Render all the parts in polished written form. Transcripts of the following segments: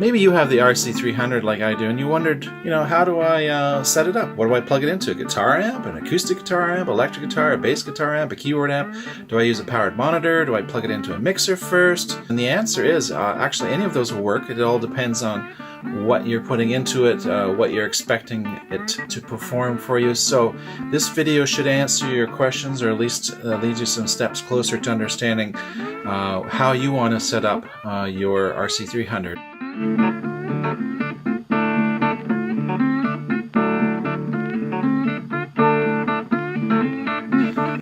Maybe you have the RC300 like I do, and you wondered, how do I set it up? What do I plug it into? A guitar amp, an acoustic guitar amp, electric guitar, a bass guitar amp, a keyboard amp? Do I use a powered monitor? Do I plug it into a mixer first? And the answer is, actually any of those will work. It all depends on what you're putting into it, what you're expecting it to perform for you. So this video should answer your questions, or at least lead you some steps closer to understanding how you want to set up your RC300.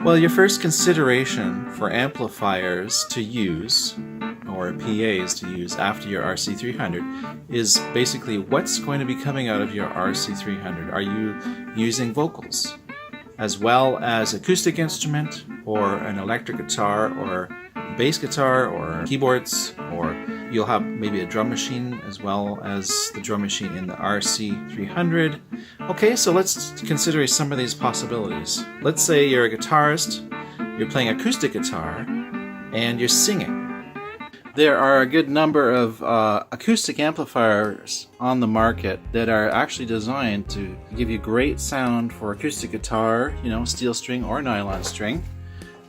Well, your first consideration for amplifiers to use, or PAs to use after your RC300, is basically what's going to be coming out of your RC300. Are you using vocals as well as acoustic instrument, or an electric guitar, or bass guitar, or keyboards, or you'll have maybe a drum machine as well as the drum machine in the RC300. Okay, so let's consider some of these possibilities. Let's say you're a guitarist, you're playing acoustic guitar, and you're singing. There are a good number of acoustic amplifiers on the market that are actually designed to give you great sound for acoustic guitar, steel string or nylon string,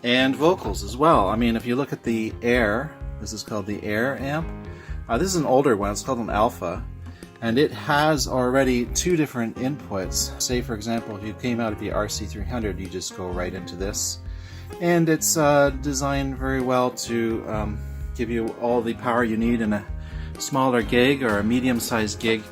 and vocals as well. I mean, if you look at the Air, this is called the Air amp. This is an older one, it's called an Alpha, and it has already two different inputs. Say, for example, if you came out of the RC300, you just go right into this, and it's designed very well to give you all the power you need in a smaller gig or a medium-sized gig.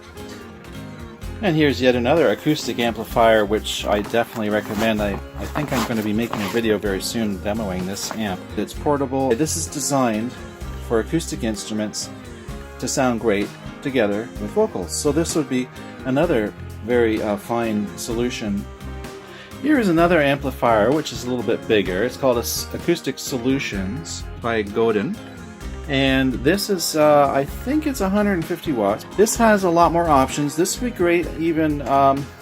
And here's yet another acoustic amplifier, which I definitely recommend. I think I'm going to be making a video very soon demoing this amp. It's portable. This is designed for acoustic instruments to sound great together with vocals. So this would be another very fine solution. Here is another amplifier, which is a little bit bigger. It's called Acoustic Solutions by Godin. And this is, I think it's 150 watts. This has a lot more options. This would be great even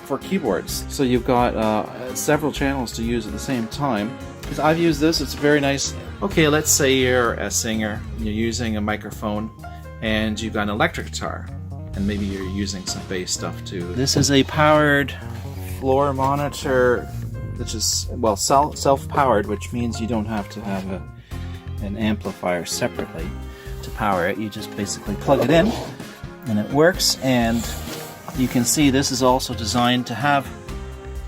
for keyboards. So you've got several channels to use at the same time. I've used this, it's very nice. Okay, let's say you're a singer, you're using a microphone, and you've got an electric guitar, and maybe you're using some bass stuff too. This is a powered floor monitor, which is, well, self-powered, which means you don't have to have an amplifier separately to power it. You just basically plug it in and it works, and you can see this is also designed to have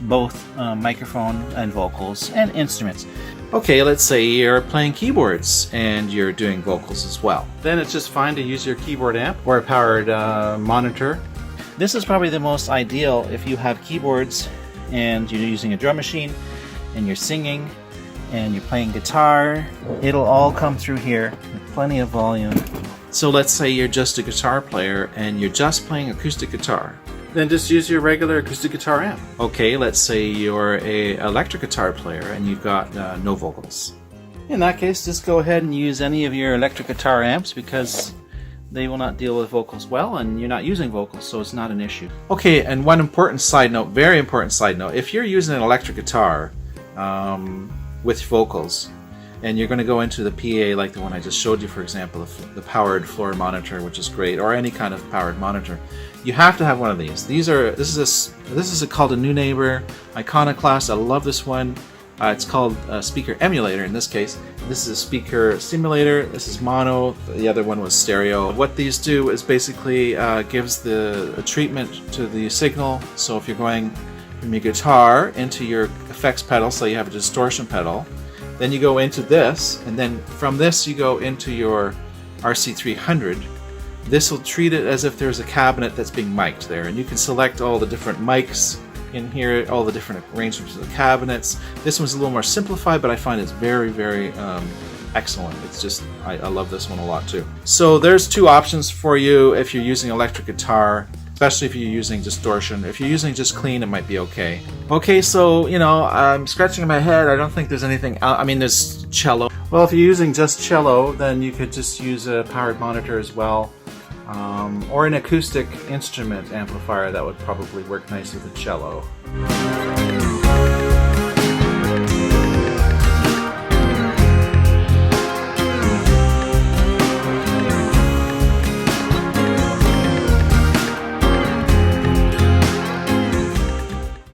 both microphone and vocals and instruments. Okay, let's say you're playing keyboards and you're doing vocals as well. Then it's just fine to use your keyboard amp or a powered monitor. This is probably the most ideal if you have keyboards and you're using a drum machine and you're singing and you're playing guitar. It'll all come through here with plenty of volume. So let's say you're just a guitar player and you're just playing acoustic guitar. Then just use your regular acoustic guitar amp. Okay, let's say you're a electric guitar player and you've got no vocals. In that case, just go ahead and use any of your electric guitar amps, because they will not deal with vocals well, and you're not using vocals, so it's not an issue. Okay, and one important side note, very important side note, if you're using an electric guitar with vocals, and you're going to go into the PA like the one I just showed you, for example, the powered floor monitor, which is great, or any kind of powered monitor, you have to have one of these. This is called a New Neighbor Iconoclast. I love this one. It's called a speaker emulator in this case. This is a speaker simulator. This is mono. The other one was stereo. What these do is basically gives a treatment to the signal. So if you're going from your guitar into your effects pedal, so you have a distortion pedal, then you go into this, and then from this you go into your RC300. This will treat it as if there's a cabinet that's being mic'd there, and you can select all the different mics in here, all the different arrangements of the cabinets. This one's a little more simplified, but I find it's very, very excellent. It's just, I love this one a lot too. So there's two options for you if you're using electric guitar, especially if you're using distortion. If you're using just clean, it might be okay. Okay, so, I'm scratching my head. I don't think there's anything I mean, there's cello. Well, if you're using just cello, then you could just use a powered monitor as well. Or an acoustic instrument amplifier that would probably work nice with a cello.